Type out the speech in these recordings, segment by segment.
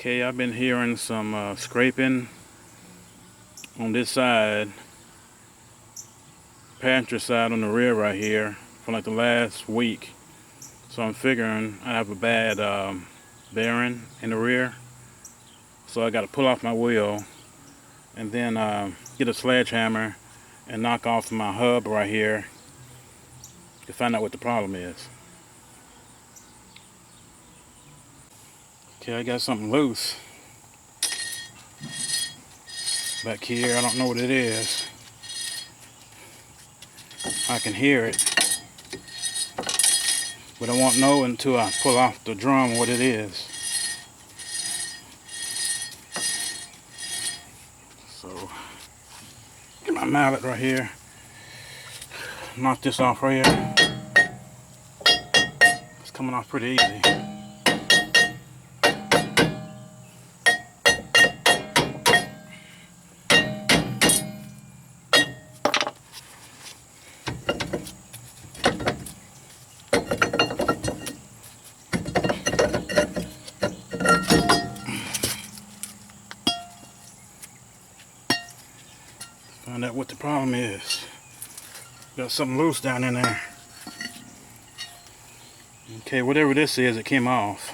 Okay, I've been hearing some scraping on this side, passenger side on the rear right here for like the last week. So I'm figuring I have a bad bearing in the rear. So I got to pull off my wheel and then get a sledgehammer and knock off my hub right here to find out what the problem is. Okay, I got something loose back here. I don't know what it is. I can hear it, but I won't know until I pull off the drum what it is. So, get my mallet right here. Knock this off right here. It's coming off pretty easy. Find out what the problem is. Got something loose down in there. Okay, whatever this is, it came off.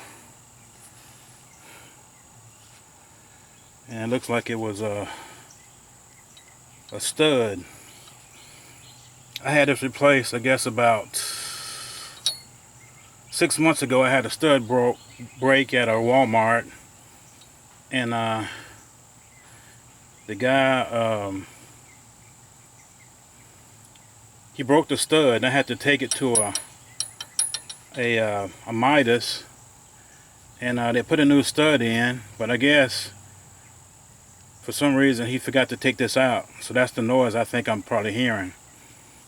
And it looks like it was a stud. I had this replaced, I guess, about 6 months ago. I had a stud break at a Walmart. And the guy, he broke the stud. I had to take it to a Midas, and they put a new stud in, but I guess for some reason he forgot to take this out. So that's the noise I think I'm probably hearing,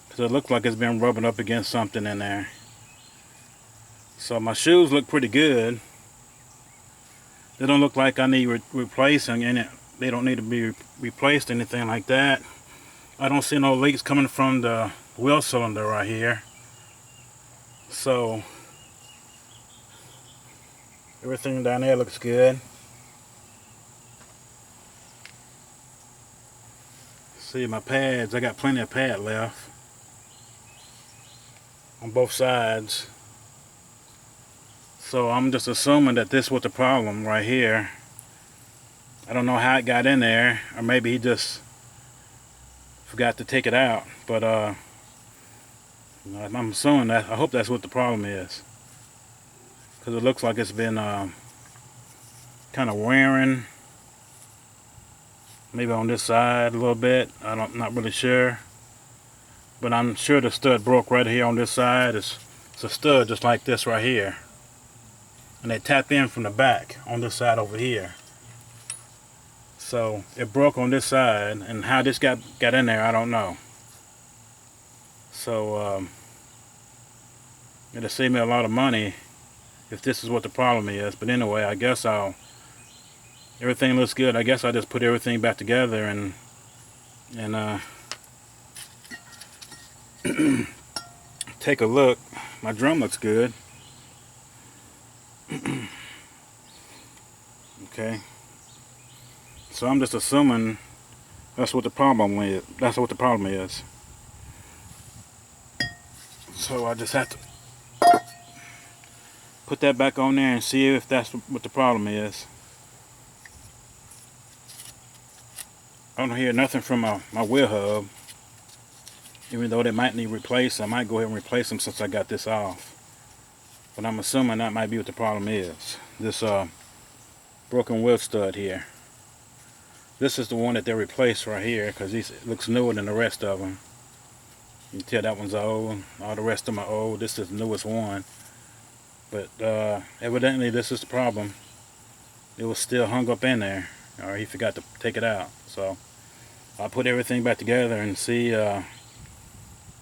because it looks like it's been rubbing up against something in there. So my shoes look pretty good. They don't look like I need replacing, and they don't need to be replaced, anything like that. I don't see no leaks coming from the wheel cylinder right here. So everything down there looks good. See my pads, I got plenty of pad left on both sides. So I'm just assuming that this was the problem right here. I don't know how it got in there, or maybe he just forgot to take it out. But I'm assuming that, I hope that's what the problem is, because it looks like it's been kind of wearing, maybe on this side a little bit. I'm not really sure, but I'm sure the stud broke right here on this side. It's a stud just like this right here, and they tap in from the back on this side over here. So it broke on this side, and how this got in there, I don't know. So it'll save me a lot of money if this is what the problem is. But anyway, I guess everything looks good. I guess I'll just put everything back together and take a look. My drum looks good. Okay. So I'm just assuming that's what the problem is. That's what the problem is. So I just have to put that back on there and see if that's what the problem is. I don't hear nothing from my wheel hub. Even though they might need replaced, I might go ahead and replace them since I got this off. But I'm assuming that might be what the problem is. This broken wheel stud here. This is the one that they replaced right here, because it looks newer than the rest of them. You can tell that one's old. All the rest of them are old. This is the newest one. But evidently this is the problem. It was still hung up in there, or he forgot to take it out. So I'll put everything back together and see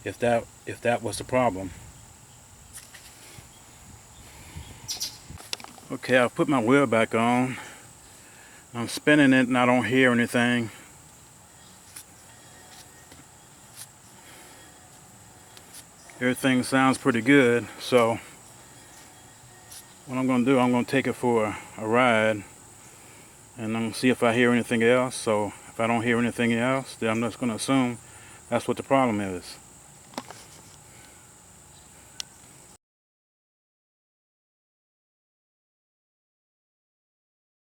if that was the problem. Okay, I'll put my wheel back on. I'm spinning it and I don't hear anything. Everything sounds pretty good. So what I'm going to do, I'm going to take it for a ride and I'm going to see if I hear anything else. So if I don't hear anything else, then I'm just going to assume that's what the problem is.